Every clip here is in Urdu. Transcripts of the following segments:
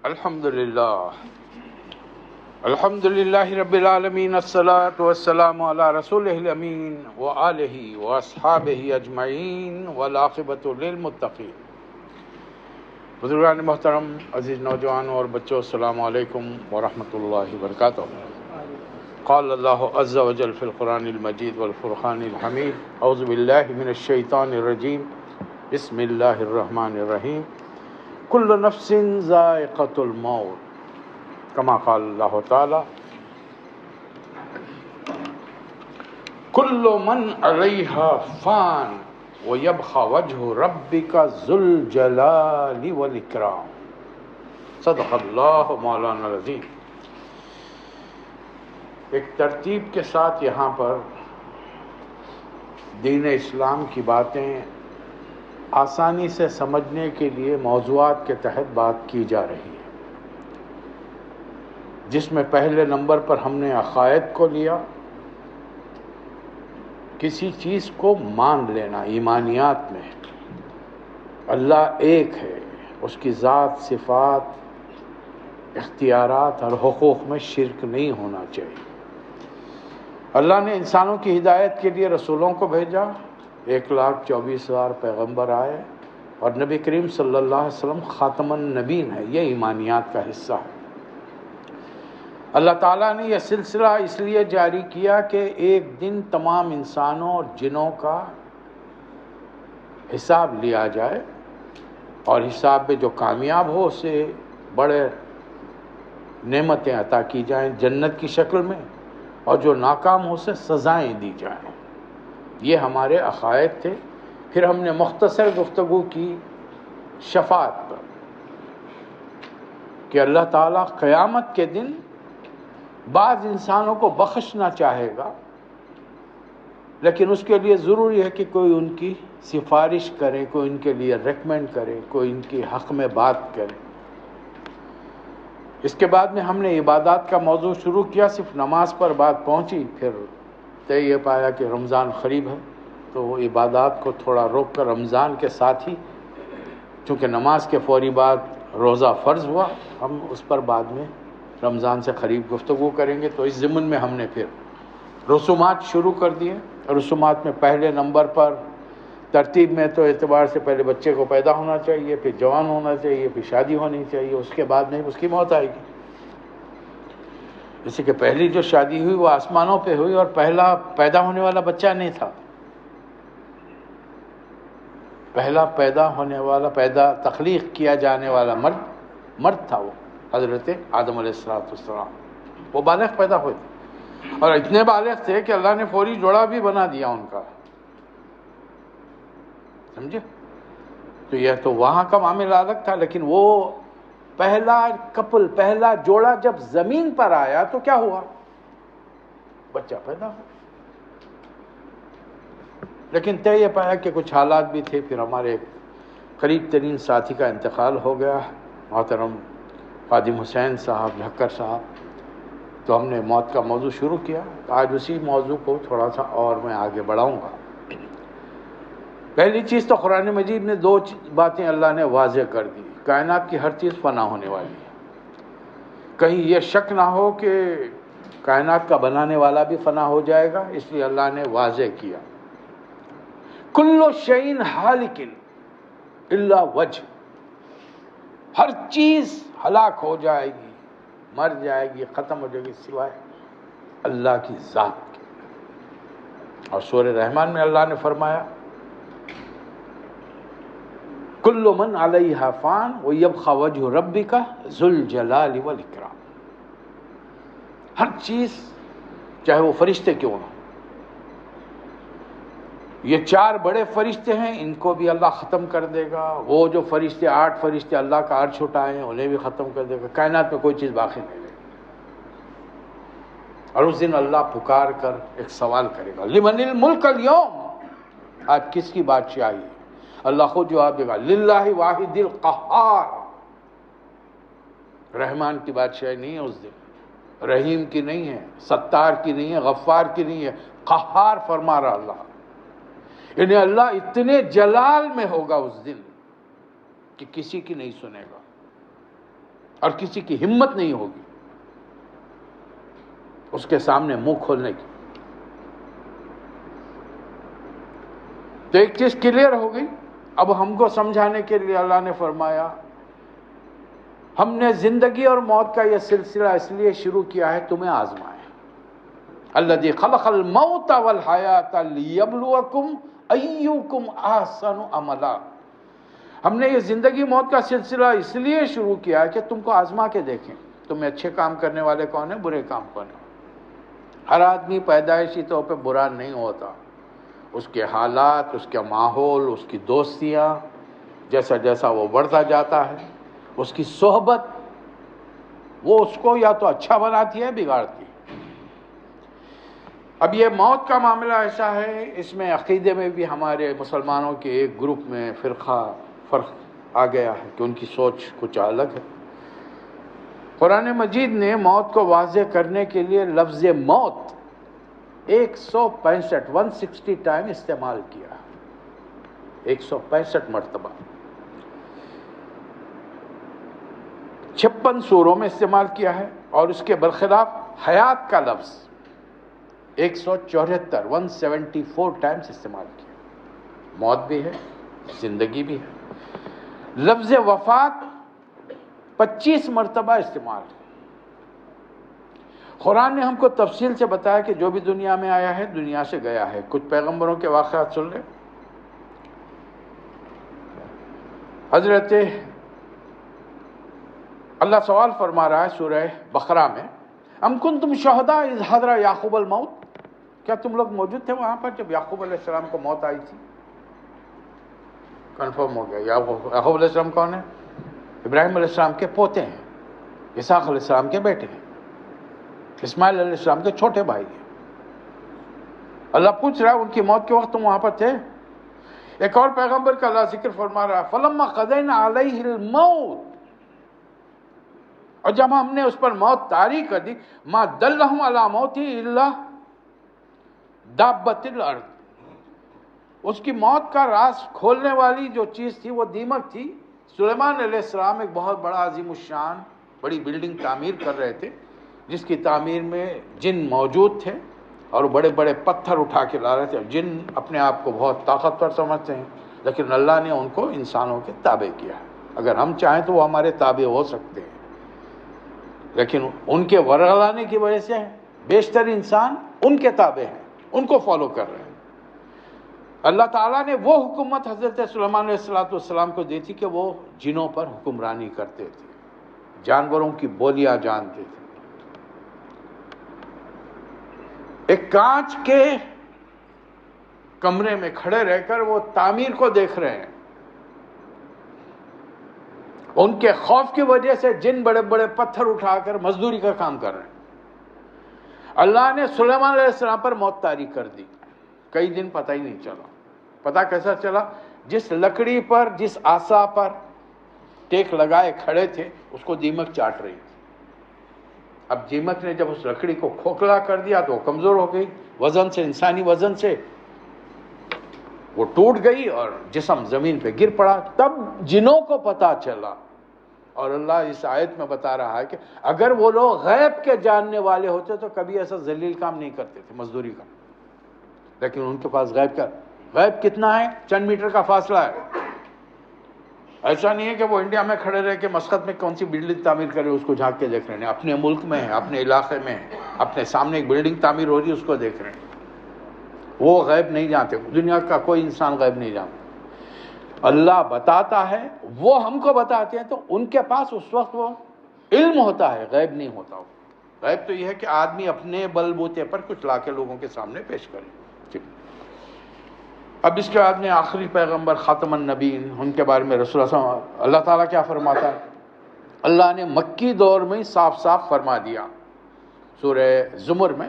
الحمد للہ رب العالمین، الصلاۃ والسلام علی رسولہ الامین وآلہ واصحابہ اجمعین والعاقبۃ للمتقین۔ بزرگان محترم، عزیز نوجوانوں اور بچوں، السلام علیکم ورحمۃ اللہ وبرکاتہ۔ قال اللہ عز وجل فی القرآن المجید والفرقان الحمید، اعوذ باللہ من الشیطان الرجیم، بسم اللہ الرحمن الرحیم، کل نفس ذائقۃ الموت، کما قال اللہ تعالی کل من علیہا فان ویبقی وجہ ربک ذو الجلال والاکرام۔ صدق اللہ مولانا العظیم۔ ایک ترتیب کے ساتھ یہاں پر دین اسلام کی باتیں آسانی سے سمجھنے کے لیے موضوعات کے تحت بات کی جا رہی ہے، جس میں پہلے نمبر پر ہم نے عقائد کو لیا، کسی چیز کو مان لینا، ایمانیات میں اللہ ایک ہے، اس کی ذات، صفات، اختیارات اور حقوق میں شرک نہیں ہونا چاہیے۔ اللہ نے انسانوں کی ہدایت کے لیے رسولوں کو بھیجا، 1,24,000 پیغمبر آئے، اور نبی کریم صلی اللہ علیہ وسلم خاتم النبیین ہے۔ یہ ایمانیات کا حصہ ہے۔ اللہ تعالیٰ نے یہ سلسلہ اس لیے جاری کیا کہ ایک دن تمام انسانوں اور جنوں کا حساب لیا جائے، اور حساب میں جو کامیاب ہو اسے بڑے نعمتیں عطا کی جائیں جنت کی شکل میں، اور جو ناکام ہو اسے سزائیں دی جائیں۔ یہ ہمارے عقائد تھے۔ پھر ہم نے مختصر گفتگو کی شفاعت پر کہ اللہ تعالیٰ قیامت کے دن بعض انسانوں کو بخشنا چاہے گا، لیکن اس کے لیے ضروری ہے کہ کوئی ان کی سفارش کرے، کوئی ان کے لیے ریکمینڈ کرے، کوئی ان کی حق میں بات کرے۔ اس کے بعد میں ہم نے عبادات کا موضوع شروع کیا، صرف نماز پر بات پہنچی، پھر طے یہ پایا کہ رمضان قریب ہے تو عبادات کو تھوڑا روک کر رمضان کے ساتھ ہی، چونکہ نماز کے فوری بعد روزہ فرض ہوا، ہم اس پر بعد میں رمضان سے قریب گفتگو کریں گے۔ تو اس ضمن میں ہم نے پھر رسومات شروع کر دیے۔ رسومات میں پہلے نمبر پر ترتیب میں تو اعتبار سے پہلے بچے کو پیدا ہونا چاہیے، پھر جوان ہونا چاہیے، پھر شادی ہونی چاہیے، اس کے بعد میں اس کی موت آئے گی۔ جیسے کہ پہلی جو شادی ہوئی وہ آسمانوں پہ ہوئی، اور پہلا پیدا ہونے والا بچہ نہیں تھا، پہلا پیدا ہونے والا، تخلیق کیا جانے والا مرد تھا، وہ حضرت آدم علیہ السلام۔ وہ بالغ پیدا ہوئے تھے، اور اتنے بالغ تھے کہ اللہ نے فوری جوڑا بھی بنا دیا ان کا، سمجھے؟ تو یہ تو وہاں کا معاملہ الگ تھا، لیکن وہ پہلا کپل، پہلا جوڑا جب زمین پر آیا تو کیا ہوا؟ بچہ پیدا ہوا۔ لیکن طے یہ پایا کہ کچھ حالات بھی تھے، پھر ہمارے قریب ترین ساتھی کا انتقال ہو گیا، محترم خادم حسین صاحب جھکر صاحب۔ تو ہم نے موت کا موضوع شروع کیا۔ آج اسی موضوع کو تھوڑا سا اور میں آگے بڑھاؤں گا۔ پہلی چیز تو قرآن مجید میں دو باتیں اللہ نے واضح کر دی، کائنات کی ہر چیز فنا ہونے والی ہے۔ کہیں یہ شک نہ ہو کہ کائنات کا بنانے والا بھی فنا ہو جائے گا، اس لیے اللہ نے واضح کیا، کل شیء ہالک الا وجہ، ہر چیز ہلاک ہو جائے گی، مر جائے گی، ختم ہو جائے گی، سوائے اللہ کی ذات کے۔ اور سورہ رحمان میں اللہ نے فرمایا کل من علیہا فان ویبقی وجہ ربک ذو الجلال والاکرام۔ ہر چیز، چاہے وہ فرشتے کیوں ہوں، یہ 4 بڑے فرشتے ہیں، ان کو بھی اللہ ختم کر دے گا۔ وہ جو فرشتے 8 فرشتے اللہ کا عرش اٹھائے ہیں انہیں بھی ختم کر دے گا۔ کائنات میں کوئی چیز باقی نہیں رہے گی۔ اور اس دن اللہ پکار کر ایک سوال کرے گا، لمن الملک اليوم، آج کس کی بادشاہی ہے؟ اللہ خود جواب دے گا، للہ واحد القہار، رحمان کی بادشاہی نہیں ہے اس دن، رحیم کی نہیں ہے، ستار کی نہیں ہے، غفار کی نہیں ہے، قہار فرما رہا اللہ۔ یعنی اللہ اتنے جلال میں ہوگا اس دن کہ کسی کی نہیں سنے گا۔ اور کسی کی ہمت نہیں ہوگی اس کے سامنے منہ کھولنے کی۔ تو ایک چیز کلیئر ہو گئی۔ اب ہم کو سمجھانے کے لیے اللہ نے فرمایا ہم نے زندگی اور موت کا یہ سلسلہ اس لیے شروع کیا ہے تمہیں آزمائے۔ الذی خلق الموت والحیات لیبلوکم ایکم احسن عملا۔ ہم نے یہ زندگی موت کا سلسلہ اس لیے شروع کیا ہے کہ تم کو آزما کے دیکھیں تمہیں اچھے کام کرنے والے کون ہیں، برے کام کون ہیں۔ ہر آدمی پیدائشی طور پہ برا نہیں ہوتا، اس کے حالات، اس کا ماحول، اس کی دوستیاں، جیسا جیسا وہ بڑھتا جاتا ہے، اس کی صحبت، وہ اس کو یا تو اچھا بناتی ہے بگاڑتی ہے۔ اب یہ موت کا معاملہ ایسا ہے، اس میں عقیدے میں بھی ہمارے مسلمانوں کے ایک گروپ میں فرق آ گیا ہے کہ ان کی سوچ کچھ الگ ہے۔ قرآن مجید نے موت کو واضح کرنے کے لیے لفظ موت 165 ٹائم استعمال کیا، 165 مرتبہ، 56 سوروں میں استعمال کیا ہے، اور اس کے برخلاف حیات کا لفظ 174 ٹائمز استعمال کیا۔ موت بھی ہے، زندگی بھی ہے۔ لفظ وفات 25 مرتبہ استعمال ہے۔ قرآن نے ہم کو تفصیل سے بتایا کہ جو بھی دنیا میں آیا ہے دنیا سے گیا ہے۔ کچھ پیغمبروں کے واقعات سن لیں۔ حضرت اللہ سوال فرما رہا ہے سورہ بقرہ میں، ام کنتم شہداء اذ حضر یعقوب الموت، کیا تم لوگ موجود تھے وہاں پر جب یعقوب علیہ السلام کو موت آئی تھی؟ کنفرم ہو گیا۔ یعقوب علیہ السلام کون ہے؟ ابراہیم علیہ السلام کے پوتے ہیں، اسحاق علیہ السلام کے بیٹے ہیں، اسماعیل علیہ السلام کے چھوٹے بھائی ہیں۔ اللہ پوچھ رہا ہے ان کی موت کے وقت تم وہاں پر تھے؟ ایک اور پیغمبر کا اللہ ذکر فرما رہا ہے، فَلَمَّا قَضَيْنَا عَلَيْهِ الْمَوْتِ، اور جب ہم نے اس پر موت طاری کر دی، مَا دَلَّهُمْ عَلَى مَوْتِهِ إِلَّا دَابَّةُ الْأَرْضِ، اس کی موت کا راز کھولنے والی جو چیز تھی وہ دیمک تھی۔ سلیمان علیہ السلام ایک بہت بڑا عظیم الشان بڑی بلڈنگ تعمیر کر رہے تھے، جس کی تعمیر میں جن موجود تھے اور بڑے بڑے پتھر اٹھا کے لا رہے تھے۔ جن اپنے آپ کو بہت طاقتور سمجھتے ہیں، لیکن اللہ نے ان کو انسانوں کے تابع کیا ہے۔ اگر ہم چاہیں تو وہ ہمارے تابع ہو سکتے ہیں، لیکن ان کے ورغلانے کی وجہ سے بیشتر انسان ان کے تابع ہیں، ان کو فالو کر رہے ہیں۔ اللہ تعالیٰ نے وہ حکومت حضرت سلیمان علیہ السلام کو دی تھی کہ وہ جنوں پر حکمرانی کرتے تھے، جانوروں کی بولیاں جانتے تھے۔ ایک کانچ کے کمرے میں کھڑے رہ کر وہ تعمیر کو دیکھ رہے ہیں، ان کے خوف کی وجہ سے جن بڑے بڑے پتھر اٹھا کر مزدوری کا کام کر رہے ہیں۔ اللہ نے سلیمان علیہ السلام پر موت طاری کر دی، کئی دن پتہ ہی نہیں چلا۔ پتہ کیسا چلا؟ جس لکڑی پر، جس آسا پر ٹیک لگائے کھڑے تھے، اس کو دیمک چاٹ رہی تھی۔ اب دیمک نے جب اس لکڑی کو کھوکھلا کر دیا تو وہ کمزور ہو گئی، وزن سے، انسانی وزن سے وہ ٹوٹ گئی اور جسم زمین پہ گر پڑا۔ تب جنوں کو پتہ چلا، اور اللہ اس آیت میں بتا رہا ہے کہ اگر وہ لوگ غیب کے جاننے والے ہوتے تو کبھی ایسا ذلیل کام نہیں کرتے تھے، مزدوری کا، لیکن ان کے پاس غیب کتنا ہے؟ چند میٹر کا فاصلہ ہے۔ ایسا نہیں ہے کہ وہ انڈیا میں کھڑے رہ کے مسقط میں کون سی بلڈنگ تعمیر کرے اس کو جھانک کے دیکھ رہے ہیں، اپنے ملک میں ہے، اپنے علاقے میں ہے، اپنے سامنے ایک بلڈنگ تعمیر ہو رہی ہے اس کو دیکھ رہے ہیں۔ وہ غیب نہیں جانتے، دنیا کا کوئی انسان غیب نہیں جانتا۔ اللہ بتاتا ہے، وہ ہم کو بتاتے ہیں، تو ان کے پاس اس وقت وہ علم ہوتا ہے، غیب نہیں ہوتا۔ غیب تو یہ ہے کہ آدمی اپنے بل بوتے پر کچھ لا کے لوگوں کے سامنے پیش کرے۔ ٹھیک۔ اب اس کے بعد میں آخری پیغمبر خاتم النبیین، ان کے بارے میں رسول اللہ اللہ تعالیٰ کیا فرماتا ہے؟ اللہ نے مکی دور میں صاف صاف فرما دیا سورہ زمر میں،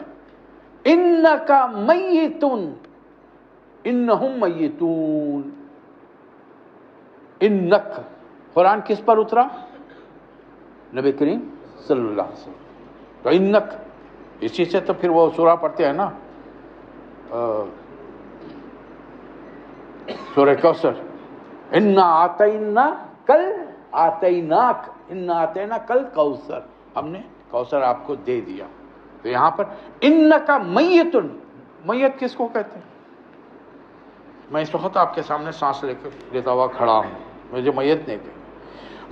انک میتون انہم میتون۔ انک قرآن کس پر اترا؟ نبی کریم صلی اللہ علیہ وسلم۔ تو انک، اسی سے تو پھر وہ سورہ پڑھتے ہیں نا، سورہ کوثر، انا اعطینا کل آتیناک ان آتینا کل کوثر، ہم نے کوثر آپ کو دے دیا. تو یہاں پر انک میت، میت کس کو کہتے ہیں؟ میں اس وقت آپ کے سامنے سانس لیتا ہوا کھڑا ہوں، مجھے میت نہیں کہیں.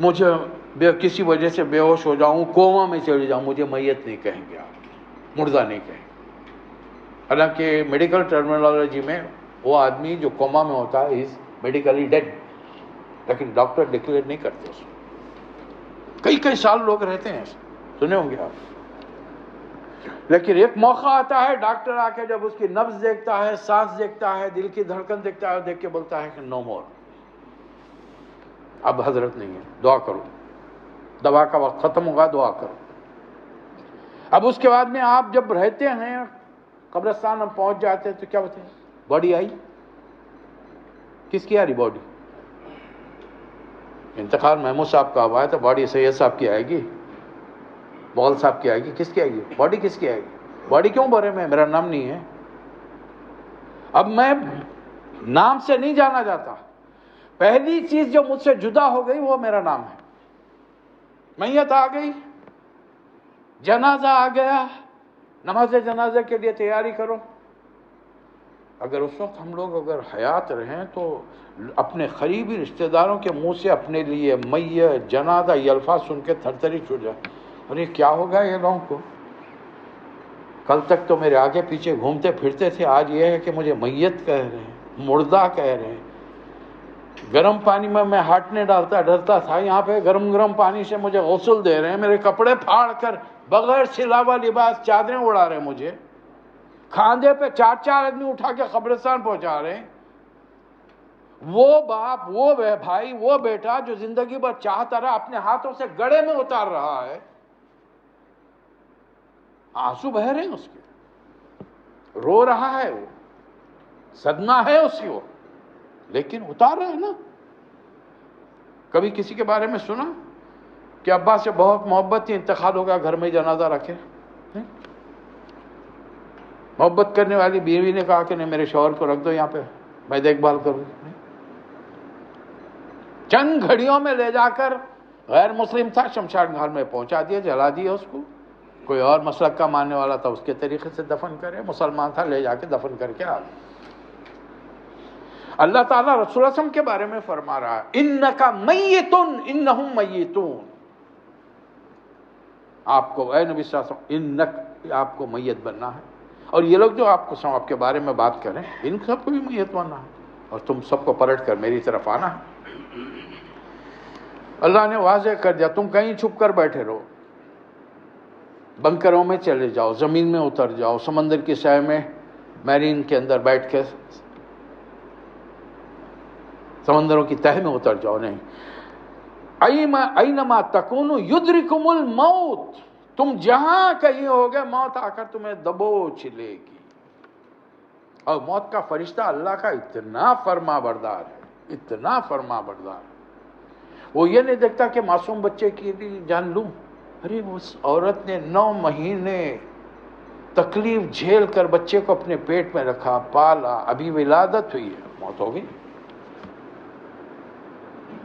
مجھے کسی وجہ سے بے ہوش ہو جاؤں، کوما میں چلے جاؤں، مجھے میت نہیں کہیں گے آپ، مردہ نہیں کہیں گے. حالانکہ میڈیکل ٹرمینالوجی میں وہ آدمی جو کوما میں ہوتا ہے از میڈیکلی ڈیڈ، لیکن ڈاکٹر ڈکلیئر نہیں کرتے اس کو. کئی سال لوگ رہتے ہیں، سنے ہوں گے آپ. لیکن ایک موقع آتا ہے ڈاکٹر آ کے جب اس کی نبض دیکھتا ہے، سانس دیکھتا ہے، دل کی دھڑکن دیکھتا ہے، دیکھ کے بولتا ہے کہ نو مور، اب حضرت نہیں ہے، دعا کرو، دوا کا وقت ختم ہوگا، دعا کرو. اب اس کے بعد میں آپ جب رہتے ہیں قبرستان ہم پہنچ جاتے ہیں تو کیا ہوتے ہیں؟ باڈی آئی، کس کی آ رہی باڈی؟ انتقال محمود صاحب کا ہوا ہے تو باڈی سید صاحب کی آئے گی، بول صاحب کی آئے گی، کس کی آئے گی باڈی؟ کس کی آئے گی باڈی؟ کیوں بولے میں، میرا نام نہیں ہے. اب میں نام سے نہیں جانا جاتا، پہلی چیز جو مجھ سے جدا ہو گئی وہ میرا نام ہے. میت آ گئی، جنازہ آ گیا، نماز جنازے کے لیے تیاری کرو. اگر اس وقت ہم لوگ اگر حیات رہیں تو اپنے قریبی رشتہ داروں کے منہ سے اپنے لیے میت، جنازہ یہ الفاظ سن کے تھر تھری چھوٹ جائے. ارے کیا ہوگا یہ لوگوں کو؟ کل تک تو میرے آگے پیچھے گھومتے پھرتے تھے، آج یہ ہے کہ مجھے میت کہہ رہے ہیں، مردہ کہہ رہے ہیں. گرم پانی میں ہاتھ نہیں ڈالتا، ڈرتا تھا، یہاں پہ گرم پانی سے مجھے غسل دے رہے ہیں، میرے کپڑے پھاڑ کر بغیر سلاوا لباس چادریں اڑا رہے ہیں، مجھے کھاندے پہ چار آدمی اٹھا کے قبرستان پہنچا رہے ہیں. وہ باپ، وہ بھائی، وہ بیٹا جو زندگی بھر چاہتا رہا اپنے ہاتھوں سے گڑے میں اتار رہا ہے، آنسو بہ رہے ہیں اس کے، رو رہا ہے، وہ صدمہ ہے اس کی، وہ لیکن اتار رہا ہے نا. کبھی کسی کے بارے میں سنا کہ ابا سے بہت محبت تھی، انتقال ہو گیا، گھر میں جنازہ رکھے؟ محبت کرنے والی بیوی نے کہا کہ نہیں میرے شوہر کو رکھ دو یہاں پہ، میں دیکھ بھال کروں. چند گھڑیوں میں لے جا کر، غیر مسلم تھا، شمشان گھاٹ میں پہنچا دیا، جلا دیا اس کو. کوئی اور مسلک کا ماننے والا تھا، اس کے طریقے سے دفن کرے. مسلمان تھا، لے جا کے دفن کر کے آ گیا. اللہ تعالیٰ رسول اللہ علیہ وسلم کے بارے میں فرما رہا ہے انکا میتن انہم میتون. آپ کو اے نبی صلی اللہ علیہ وسلم، انک، آپ کو میت بننا ہے. اور یہ لوگ جو آپ کے بارے میں بات کریں، ان سب کو بھی میت بننا ہے، اور تم سب کو پلٹ کر میری طرف آنا ہے. اللہ نے واضح کر دیا، تم کہیں چھپ کر بیٹھے رہو، بنکروں میں چلے جاؤ، زمین میں اتر جاؤ، سمندر کی سیہ میں، میرین کے اندر بیٹھ کے سمندروں کی تہہ میں اتر جاؤ. نہیں، اینما تکونوا یدرککم الموت، تم جہاں کہیں ہوگے موت آ کر تمہیں دبوچ لے گی. اور موت کا فرشتہ اللہ کا اتنا فرما بردار ہے، اتنا فرما بردار ہے، وہ یہ نہیں دیکھتا کہ معصوم بچے کی بھی جان لوں. ارے اس عورت نے 9 مہینے تکلیف جھیل کر بچے کو اپنے پیٹ میں رکھا، پالا، ابھی ولادت ہوئی ہے، موت ہو گئی.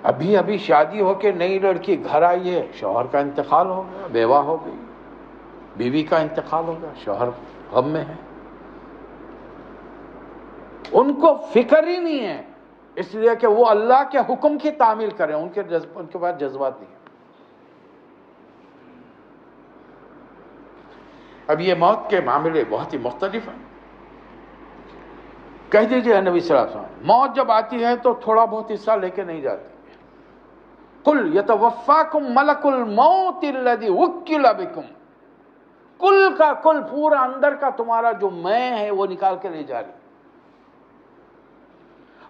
ابھی شادی ہو کے نئی لڑکی گھر آئی ہے، شوہر کا انتقال ہو گیا، بیوہ ہو گئی، بیوی کا انتقال ہو گیا، شوہر غم میں ہے. ان کو فکر ہی نہیں ہے، اس لیے کہ وہ اللہ کے حکم کی تعمیل کریں، ان کے پاس جذبات نہیں. اب یہ موت کے معاملے بہت ہی مختلف ہیں. کہہ دیجئے نبی صلی اللہ علیہ وسلم، موت جب آتی ہے تو تھوڑا بہت حصہ لے کے نہیں جاتی. قل یتوفاکم ملک الموت الذی وکل بکم، کل کا کل، پورا اندر کا تمہارا جو میں ہے وہ نکال کے لے جا رہی.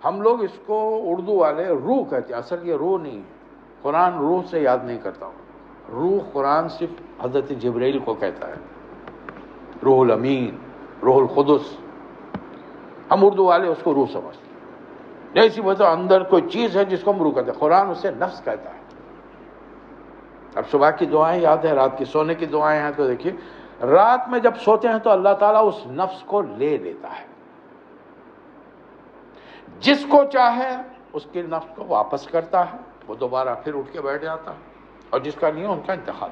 ہم لوگ اس کو اردو والے روح کہتے ہیں، اصل یہ روح نہیں ہے. قرآن روح سے یاد نہیں کرتا ہوں. روح قرآن صرف حضرت جبرائیل کو کہتا ہے، روح الامین، روح القدس. ہم اردو والے اس کو روح سمجھتے ہیں. ایسی وجہ اندر کوئی چیز ہے جس کو ہم روح کہتے ہیں، قرآن اسے نفس کہتا ہے. اب صبح کی دعائیں یاد ہے، رات کی سونے کی دعائیں ہیں، تو دیکھیے رات میں جب سوتے ہیں تو اللہ تعالیٰ اس نفس کو لے لیتا ہے، جس کو چاہے اس کے نفس کو واپس کرتا ہے، وہ دوبارہ پھر اٹھ کے بیٹھ جاتا، اور جس کا نہیں ہے ان کا انتقال،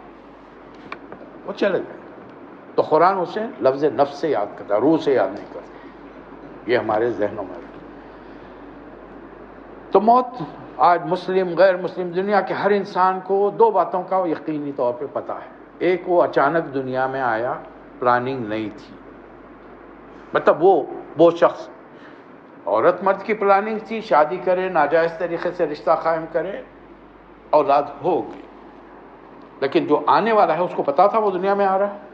وہ چلے گئے۔ تو قرآن اسے لفظ نفس سے یاد کرتا، روح سے یاد نہیں کرتا، یہ ہمارے ذہنوں میں۔ تو موت آج مسلم غیر مسلم دنیا کے ہر انسان کو دو باتوں کا یقینی طور پہ پتہ ہے۔ ایک، وہ اچانک دنیا میں آیا، پلاننگ نہیں تھی، مطلب وہ شخص، عورت مرد کی پلاننگ تھی، شادی کرے، ناجائز طریقے سے رشتہ قائم کرے، اولاد ہوگی، لیکن جو آنے والا ہے اس کو پتا تھا وہ دنیا میں آ رہا ہے۔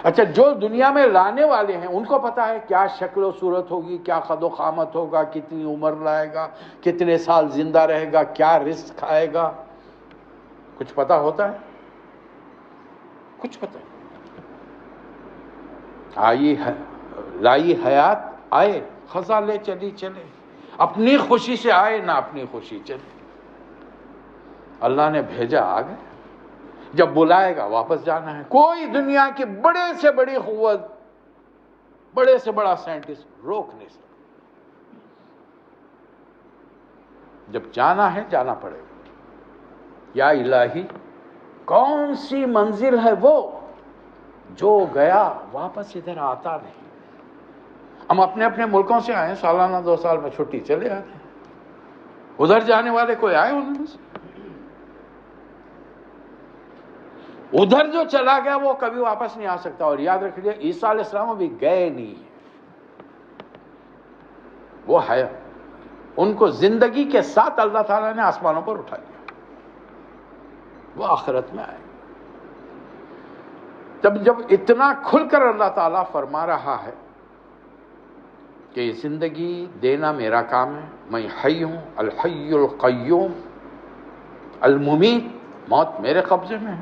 اچھا، جو دنیا میں لانے والے ہیں ان کو پتا ہے کیا شکل و صورت ہوگی، کیا قد و قامت ہوگا، کتنی عمر لائے گا، کتنے سال زندہ رہے گا، کیا رزق کھائے گا، کچھ پتا ہوتا ہے؟ کچھ پتا ہے؟ لائی حیات آئے، خزاں لے چلی چلے، اپنی خوشی سے آئے نہ اپنی خوشی چلے، اللہ نے بھیجا آ گئے، جب بلائے گا واپس جانا ہے۔ کوئی دنیا کی بڑے سے بڑی قوت، بڑے سے بڑا سائنٹسٹ روک نہیں سکتا، جب جانا ہے جانا پڑے گا۔ یا الہی، کون سی منزل ہے وہ جو گیا واپس ادھر آتا نہیں؟ ہم اپنے اپنے ملکوں سے آئے، سالانہ 2 سال میں چھٹی چلے آتے ہیں، ادھر جانے والے کوئی آئے انہوں میں سے؟ ادھر جو چلا گیا وہ کبھی واپس نہیں آ سکتا۔ اور یاد رکھیے، عیسیٰ علیہ السلام ابھی گئے نہیں ہیں، وہ ہے، ان کو زندگی کے ساتھ اللہ تعالیٰ نے آسمانوں پر اٹھا لیا، وہ آخرت میں آئے۔ جب اتنا کھل کر اللہ تعالیٰ فرما رہا ہے کہ زندگی دینا میرا کام ہے، میں حی ہوں، الحی القیوم الممیت، موت میرے قبضے میں ہے،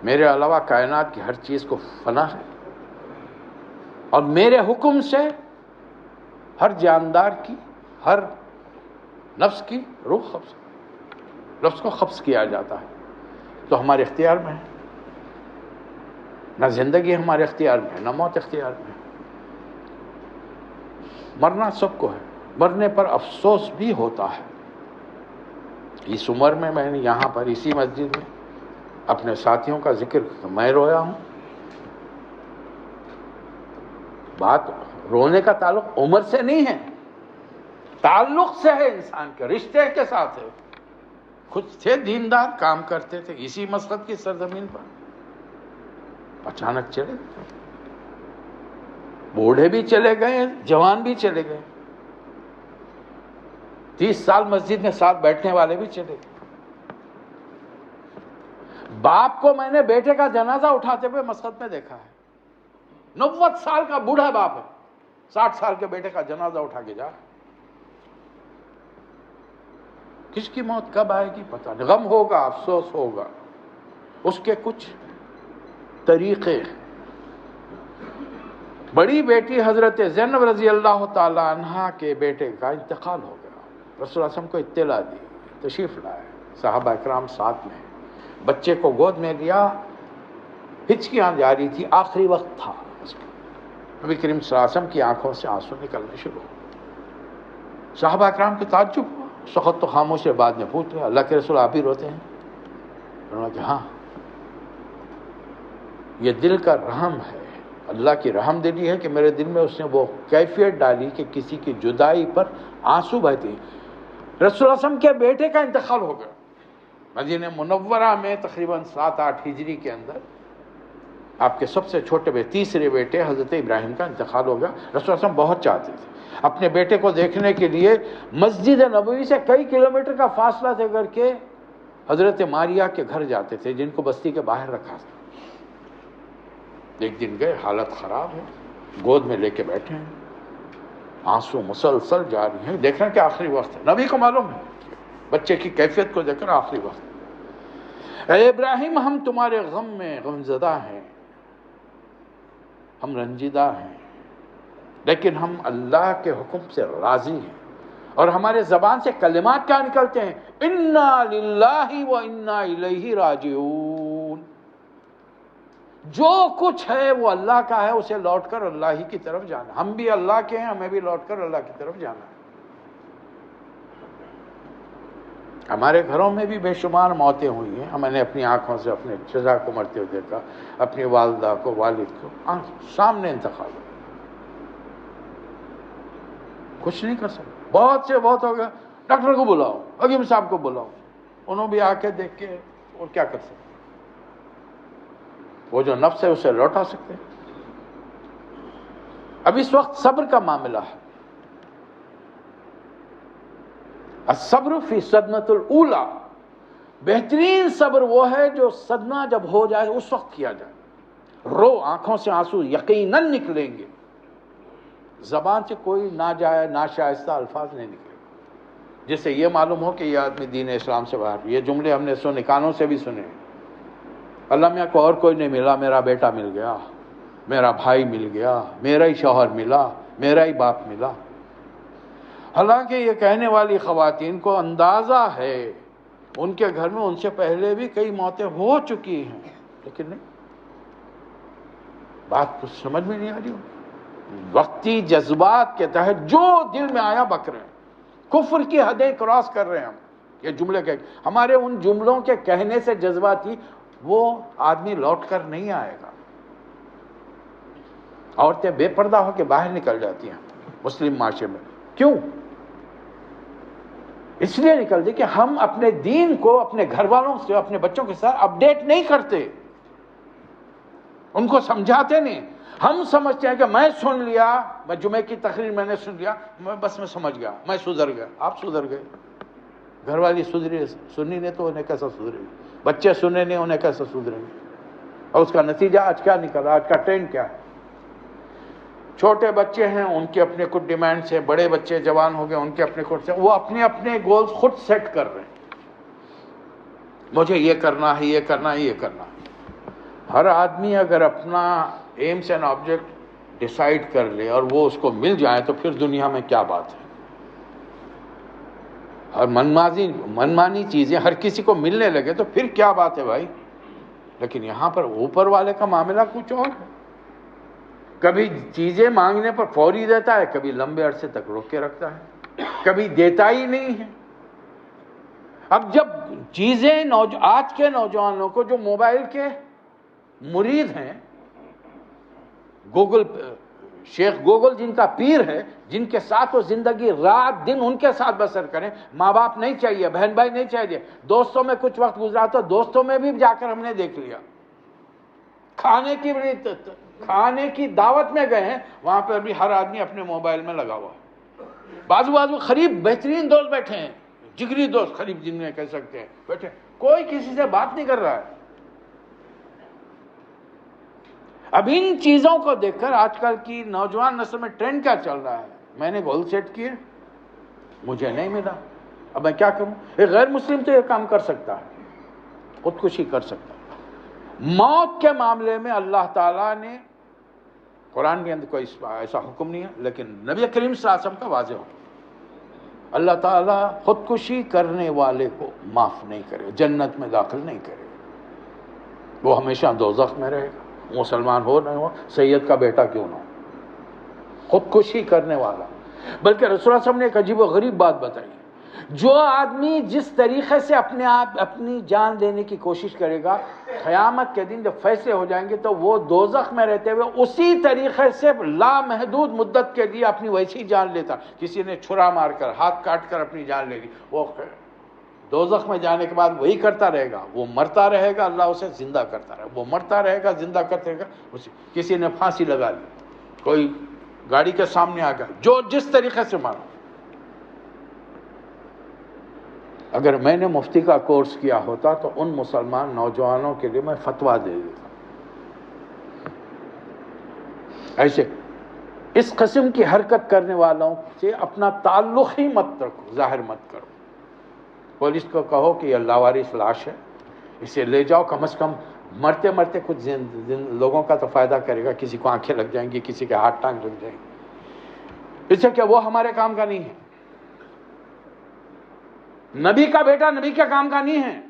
میرے علاوہ کائنات کی ہر چیز کو فنا ہے، اور میرے حکم سے ہر جاندار کی، ہر نفس کی روح نفس کو قبض کیا جاتا ہے۔ تو ہمارے اختیار میں ہے، نہ زندگی ہمارے اختیار میں ہے، نہ موت اختیار میں ہے۔ مرنا سب کو ہے، مرنے پر افسوس بھی ہوتا ہے۔ اس عمر میں نے یہاں پر اسی مسجد میں اپنے ساتھیوں کا ذکر، میں رویا ہوں۔ بات رونے کا تعلق عمر سے نہیں ہے، تعلق سے ہے، انسان کے رشتے کے ساتھ ہے۔ خود تھے دیندار، کام کرتے تھے اسی مسجد کی سرزمین پر، اچانک چلے گئے، بوڑھے بھی چلے گئے، جوان بھی چلے گئے، 30 سال مسجد میں ساتھ بیٹھنے والے بھی چلے گئے۔ باپ کو میں نے بیٹے کا جنازہ اٹھاتے ہوئے مسجد میں دیکھا ہے، 90 سال کا بوڑھا باپ ہے، 60 سال کے بیٹے کا جنازہ اٹھا کے جا۔ کس کی موت کب آئے گی پتہ نہیں، غم ہوگا، افسوس ہوگا، اس کے کچھ طریقے۔ بڑی بیٹی حضرت زینب رضی اللہ تعالی عنہا کے بیٹے کا انتقال ہو گیا، رسول اللہ صلی اللہ علیہ وسلم کو اطلاع دی، تشریف لائے، صحابہ اکرام ساتھ میں، بچے کو گود میں لیا، ہچکیاں جاری تھی، آخری وقت تھا اس کا، نبی کریم صلی اللہ علیہ وسلم کی آنکھوں سے آنسو نکلنے شروع ہو۔ صحابہ اکرام کو تعجب ہوا، سخت تو خاموش ہے، بعد میں پوچھ لیا، اللہ کے رسول آپ ہی روتے ہیں؟ انہوں نے کہا ہاں، یہ دل کا رحم ہے، اللہ کی رحم دلی ہے کہ میرے دل میں اس نے وہ کیفیت ڈالی کہ کسی کی جدائی پر آنسو بہتے ہیں۔ رسول اللہ صلی اللہ علیہ وسلم کے بیٹے کا انتقال ہو گیا، مدینہ منورہ میں تقریباً 7-8 ہجری کے اندر آپ کے سب سے چھوٹے تیسرے بیٹے حضرت ابراہیم کا انتقال ہو گیا۔ رسول اللہ صلی اللہ علیہ وسلم بہت چاہتے تھے اپنے بیٹے کو دیکھنے کے لیے، مسجد نبوی سے کئی کلومیٹر کا فاصلہ طے کر کے حضرت ماریہ کے گھر جاتے تھے، جن کو بستی کے باہر رکھا تھا۔ ایک دن گئے، حالت خراب ہے، گود میں لے کے بیٹھے ہیں، آنسو مسلسل جاری ہیں، دیکھ رہے ہیں کہ آخری وقت ہے، نبی کو معلوم ہے بچے کی کیفیت کو دیکھ کر آخری وقت۔ اے ابراہیم، ہم تمہارے غم میں غمزدہ ہیں، ہم رنجیدہ ہیں، لیکن ہم اللہ کے حکم سے راضی ہیں، اور ہمارے زبان سے کلمات کیا نکلتے ہیں؟ انا للہ و انا الیہ راجعون، جو کچھ ہے وہ اللہ کا ہے، اسے لوٹ کر اللہ ہی کی طرف جانا، ہم بھی اللہ کے ہیں، ہمیں بھی لوٹ کر اللہ کی طرف جانا ہے۔ ہمارے گھروں میں بھی بے شمار موتیں ہوئی ہیں. میں نے اپنی آنکھوں سے اپنے چچا کو مرتے ہوئے دیکھا, اپنی والدہ کو, والد کو, سامنے انتقال. کچھ نہیں کر سکتے. بہت سے بہت ہو گیا, ڈاکٹر کو بلاؤ, حکیم صاحب کو بلاؤ, انہوں بھی آ کے دیکھ کے اور کیا کر سکتے. وہ جو نفس ہے اسے لوٹا سکتے. اب اس وقت صبر کا معاملہ ہے. الصبر فی صدمۃ الاولی, بہترین صبر وہ ہے جو صدمہ جب ہو جائے اس وقت کیا جائے. رو, آنکھوں سے آنسو یقیناً نکلیں گے, زبان سے کوئی ناشائستہ الفاظ نہیں نکلے جس سے یہ معلوم ہو کہ یہ آدمی دین اسلام سے باہر. یہ جملے ہم نے سنے, کانوں سے بھی سنے. اللہ میاں کو اور کوئی نہیں ملا, میرا بیٹا مل گیا, میرا بھائی مل گیا, میرا ہی شوہر ملا, میرا ہی باپ ملا. حالانکہ یہ کہنے والی خواتین کو اندازہ ہے ان کے گھر میں ان سے پہلے بھی کئی موتیں ہو چکی ہیں, لیکن نہیں, بات کچھ سمجھ میں نہیں آ رہی. وقتی جذبات کے تحت جو دل میں آیا بک رہے ہیں, کفر کی حدیں کراس کر رہے ہیں ہم. یہ جملے ہمارے ان جملوں کے کہنے سے جذباتی, وہ آدمی لوٹ کر نہیں آئے گا. عورتیں بے پردہ ہو کے باہر نکل جاتی ہیں مسلم معاشرے میں. کیوں؟ اس لیے نکلتے کہ ہم اپنے دین کو اپنے گھر والوں سے, اپنے بچوں کے ساتھ اپڈیٹ نہیں کرتے, ان کو سمجھاتے نہیں. ہم سمجھتے ہیں کہ میں سن لیا, میں جمعے کی تقریر میں نے سن لیا, میں سمجھ گیا, میں سدھر گیا. آپ سدھر گئے, گھر والی سنی نہیں تو انہیں کیسا سدھرے گی, بچے سننے نہیں انہیں کیسا سدھریں گے. اور اس کا نتیجہ آج کیا نکلا, آج کا ٹرینڈ کیا ہے؟ چھوٹے بچے ہیں, ان کے اپنے کچھ ڈیمانڈس ہیں, بڑے بچے جوان ہو گئے, ان کے اپنے کچھ, وہ اپنے اپنے گولز خود سیٹ کر رہے ہیں. مجھے یہ کرنا ہے, یہ کرنا ہے, یہ کرنا ہے. ہر آدمی اگر اپنا ایمس اینڈ آبجیکٹ ڈیسائیڈ کر لے اور وہ اس کو مل جائے تو پھر دنیا میں کیا بات ہے. اور منمانی چیزیں ہر کسی کو ملنے لگے تو پھر کیا بات ہے بھائی. لیکن یہاں پر اوپر والے کا معاملہ کچھ اور ہے. کبھی چیزیں مانگنے پر فوری دیتا ہے, کبھی لمبے عرصے تک روک کے رکھتا ہے, کبھی دیتا ہی نہیں ہے. اب جب چیزیں آج کے نوجوانوں کو جو موبائل کے مرید ہیں, شیخ گوگل جن کا پیر ہے, جن کے ساتھ وہ زندگی رات دن ان کے ساتھ بسر کریں, ماں باپ نہیں چاہیے, بہن بھائی نہیں چاہیے, دوستوں میں کچھ وقت گزرا تو دوستوں میں بھی جا کر ہم نے دیکھ لیا, کھانے کی دعوت میں گئے ہیں, وہاں پر بھی ہر آدمی اپنے موبائل میں لگا ہوا. بازو قریب بہترین دوست بیٹھے ہیں, جگری دوست قریب جن میں کہہ سکتے ہیں بیٹھے, کوئی کسی سے بات نہیں کر رہا ہے. اب ان چیزوں کو دیکھ کر آج کل کی نوجوان نسل میں ٹرینڈ کیا چل رہا ہے, میں نے گول سیٹ کیے, مجھے نہیں ملا, اب میں کیا کروں. ایک غیر مسلم تو یہ کام کر سکتا ہے, خودکشی کر سکتا ہے. موت کے معاملے میں اللہ تعالیٰ نے, قرآن کے اندر کوئی ایسا حکم نہیں ہے, لیکن نبی کریم صلی اللہ علیہ وسلم کا واضح حکم, اللہ تعالیٰ خودکشی کرنے والے کو معاف نہیں کرے, جنت میں داخل نہیں کرے, وہ ہمیشہ دوزخ میں رہے گا, مسلمان ہو نہ ہو, سید کا بیٹا کیوں نہ ہو. خودکشی کرنے والا. بلکہ رسول اللہ صلی اللہ علیہ وسلم نے ایک عجیب و غریب بات بتائی, جو آدمی جس طریقے سے اپنی جان لینے کی کوشش کرے گا, قیامت کے دن جب فیصلے ہو جائیں گے تو وہ دوزخ میں رہتے ہوئے اسی طریقے سے لامحدود مدت کے لیے اپنی ویسی جان لیتا. کسی نے چھرا مار کر, ہاتھ کاٹ کر اپنی جان لے لی, وہ دوزخ میں جانے کے بعد وہی کرتا رہے گا, وہ مرتا رہے گا, اللہ اسے زندہ کرتا رہے گا, وہ مرتا رہے گا, زندہ کرتا رہے گا. کسی نے پھانسی لگا لی, کوئی گاڑی کے سامنے آ گیا, جو جس طریقے سے مارا. اگر میں نے مفتی کا کورس کیا ہوتا تو ان مسلمان نوجوانوں کے لیے میں فتویٰ دے دیتا. ایسے اس قسم کی حرکت کرنے والوں سے اپنا تعلق ہی مت رکھو, ظاہر مت کرو. پولیس کو کہو کہ یہ لاوارث لاش ہے, اسے لے جاؤ, کم از کم مرتے مرتے کچھ لوگوں کا تو فائدہ کرے گا. کسی کو آنکھیں لگ جائیں گی, کسی کے ہاتھ ٹانگ لگ جائیں گے, اس سے کہ وہ ہمارے کام کا نہیں ہے. نبی کا بیٹا نبی کے کام کا نہیں ہے.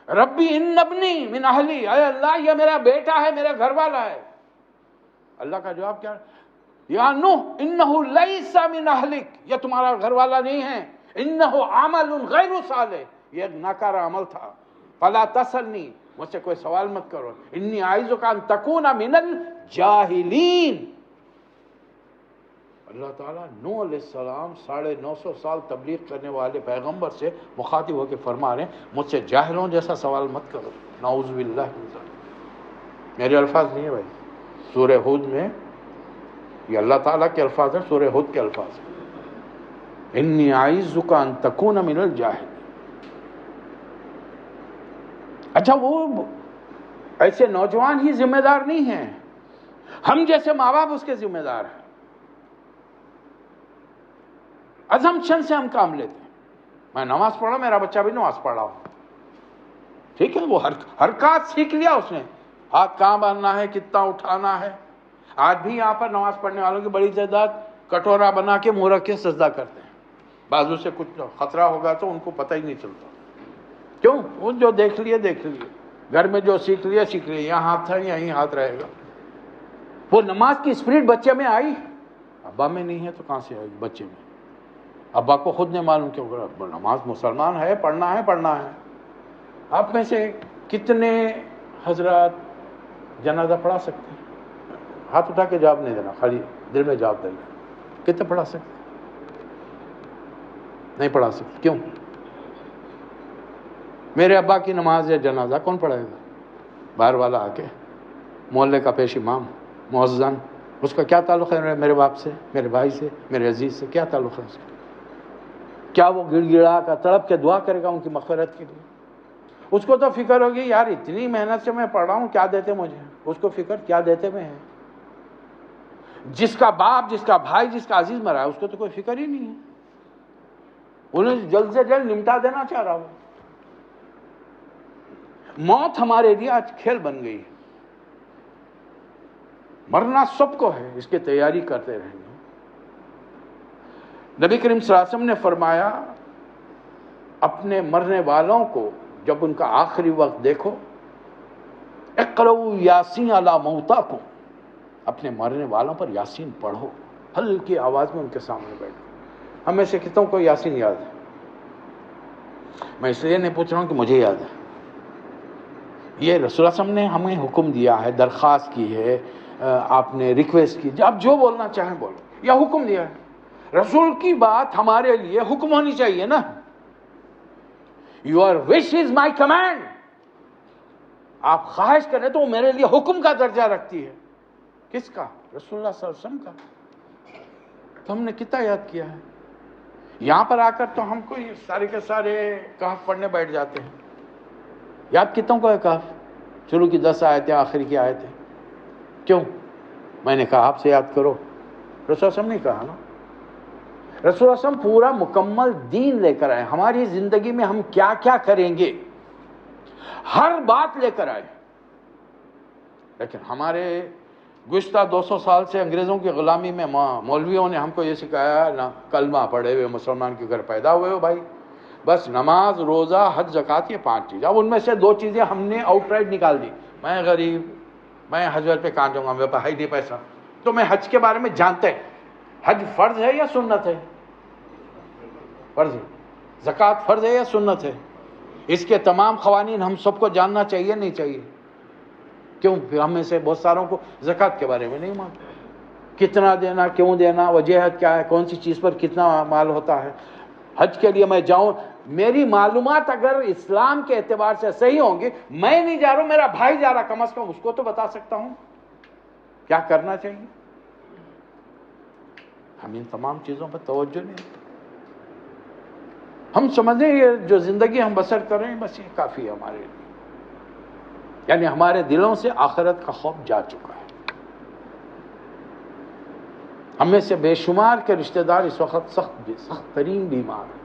ربی ان ابنی من اہلی, اے اللہ یہ میرا بیٹا ہے, میرا گھر والا ہے. اللہ کا جواب کیا, یا نوح انہ لیس من اہلک, یہ تمہارا گھر والا نہیں ہے, انہ عمل غیر صالح، یہ ایک ناکارہ عمل تھا، فلا تسلنی، مجھ سے کوئی سوال مت کرو، انی اعوذک ان تکون من الجاہلین۔ اللہ تعالیٰ نوح علیہ السلام 950 سال تبلیغ کرنے والے پیغمبر سے مخاطب ہو کے فرما رہے ہیں مجھ سے جاہلوں جیسا سوال مت کرو، نعوذ باللہ من ذالک۔ میرے الفاظ نہیں ہے بھائی، سورہ ہود میں یہ اللہ تعالیٰ کے الفاظ ہیں، سورہ ہود کے الفاظ ہیں، انی اعوذک ان تکون من الجاہلین۔ اچھا وہ ایسے نوجوان ہی ذمہ دار نہیں ہیں، ہم جیسے ماں باپ اس کے ذمہ دار ہیں۔ ازمپشن سے ہم کام لیتے ہیں، میں نماز پڑھا، میرا بچہ بھی نماز پڑھ رہا ہوں، ٹھیک ہے، وہ حرکات سیکھ لیا اس نے، ہاتھ کہاں باندھنا ہے، کتنا اٹھانا ہے۔ آج بھی یہاں پر نماز پڑھنے والوں کی بڑی تعداد کٹورا بنا کے منہ رکھ کے سجدہ کرتے ہیں، بازو سے کچھ خطرہ ہوگا تو ان کو پتہ ہی نہیں چلتا، کیوں؟ وہ جو دیکھ لیے دیکھ لیے، گھر میں جو سیکھ لیا سیکھ لیا، یہاں ہاتھ تھا یہیں ہاتھ رہے گا۔ وہ نماز کی اسپرٹ بچے میں آئی، ابا میں نہیں ہے تو کہاں سے آئے گی بچے میں؟ ابا کو خود نہیں معلوم کیوں کرا، نماز مسلمان ہے، پڑھنا ہے پڑھنا ہے۔ آپ میں سے کتنے حضرات جنازہ پڑھا سکتے ہیں؟ ہاتھ اٹھا کے جواب نہیں دینا، خالی دل میں جواب دینا، کتنے پڑھا سکتے؟ نہیں پڑھا سکتے، کیوں؟ میرے ابا کی نماز یا جنازہ کون پڑھائے گا؟ باہر والا آ کے، محلے کا پیش امام، مؤذن، اس کا کیا تعلق ہے میرے باپ سے، میرے بھائی سے، میرے عزیز سے؟ کیا تعلق ہے اس کا؟ کیا وہ گڑ گڑا کر تڑپ کے دعا کرے گا ان کی مغفرت کے لیے؟ اس کو تو فکر ہوگی یار اتنی محنت سے میں پڑھ رہا ہوں، کیا دیتے مجھے؟ اس کو فکر کیا دیتے میں ہے۔ جس کا باپ، جس کا بھائی، جس کا عزیز مرا ہے، اس کو تو کوئی فکر ہی نہیں ہے، انہیں جلد سے جلد نمٹا دینا چاہ رہا ہوں۔ موت ہمارے لیے آج کھیل بن گئی ہے، مرنا سب کو ہے، اس کی تیاری کرتے رہیں گے۔ نبی کریم صلی اللہ علیہ وسلم نے فرمایا اپنے مرنے والوں کو جب ان کا آخری وقت دیکھو، اقرؤوا یاسین علی موتاکم، اپنے مرنے والوں پر یاسین پڑھو، ہلکی آواز میں ان کے سامنے بیٹھو۔ ہم میں سے کتوں کو یاسین یاد ہے؟ میں اس لیے نہیں پوچھ رہا ہوں کہ مجھے یاد ہے، یہ رسول اللہ صلی اللہ علیہ وسلم نے ہمیں حکم دیا ہے، درخواست کی ہے، آپ نے ریکویسٹ کی، آپ جو بولنا چاہیں بولو، یا حکم دیا ہے۔ رسول کی بات ہمارے لیے حکم ہونی چاہیے نا، your wish is my command, آپ خواہش کریں تو وہ میرے لیے حکم کا درجہ رکھتی ہے۔ کس کا؟ رسول اللہ صلی اللہ علیہ وسلم کا۔ تو ہم نے کتنا یاد کیا ہے؟ یہاں پر آ کر تو ہم کو یہ سارے کے سارے کہف پڑھنے بیٹھ جاتے ہیں۔ یاد کتوں کو ہے کہف؟ شروع کی 10 آیتیں، آخری کی آیتیں، کیوں؟ میں نے کہا آپ سے یاد کرو، رسول اللہ صلی اللہ علیہ وسلم نے کہا نا۔ رسول اللہ صلی اللہ علیہ وسلم پورا مکمل دین لے کر آئے، ہماری زندگی میں ہم کیا کیا کریں گے ہر بات لے کر آئے۔ لیکن ہمارے گزشتہ 200 سال سے انگریزوں کی غلامی میں مولویوں نے ہم کو یہ سکھایا نا، کلمہ پڑھے ہوئے مسلمان کے گھر پیدا ہوئے ہو بھائی، بس نماز، روزہ، حج، زکوٰۃ، یہ 5 چیز۔ اب ان میں سے 2 چیزیں ہم نے آؤٹ رائٹ نکال دی، میں غریب، میں حج پہ کہاں جاؤں گا، میرے پاس ہے نہیں پیسہ۔ تو میں حج کے بارے میں جانتے ہیں، حج فرض ہے یا سنت ہے؟ فرض ہے۔ زکوٰۃ فرض ہے یا سنت ہے؟ اس کے تمام قوانین ہم سب کو جاننا چاہیے نہیں چاہیے؟ کیوں؟ پھر ہم میں سے بہت ساروں کو زکوٰۃ کے بارے میں نہیں معلوم، کتنا دینا، کیوں دینا، وجہت کیا ہے، کون سی چیز پر کتنا مال ہوتا ہے۔ حج کے لیے میں جاؤں، میری معلومات اگر اسلام کے اعتبار سے صحیح ہوں گی، میں نہیں جا رہا ہوں، میرا بھائی جا رہا، کم از کم اس کو تو بتا سکتا ہوں کیا کرنا چاہیے۔ ہم ان تمام چیزوں پر توجہ نہیں، ہم سمجھیں یہ جو زندگی ہم بسر کر رہے ہیں بس یہ کافی ہے ہمارے لیے، یعنی ہمارے دلوں سے آخرت کا خوف جا چکا ہے۔ ہم میں سے بے شمار کے رشتہ دار اس وقت سخت ترین بیمار ہیں۔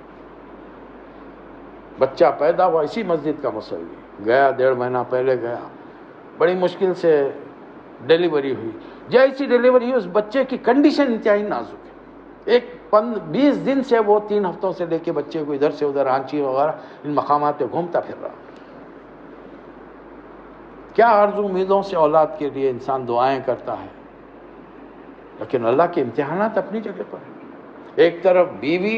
بچہ پیدا ہوا اسی مسجد کا مصلی، گیا 1.5 مہینہ پہلے گیا، بڑی مشکل سے ڈیلیوری ہوئی۔ جیسی ڈیلیوری ہوئی اس بچے کی کنڈیشن انتہائی نازک ہے، 20 دن سے وہ 3 ہفتوں سے لے کے بچے کو ادھر سے ادھر رانچی وغیرہ ان مقامات پہ گھومتا پھر رہا۔ کیا آرزو امیدوں سے اولاد کے لیے انسان دعائیں کرتا ہے، لیکن اللہ کے امتحانات اپنی جگہ پر ہیں۔ ایک طرف بیوی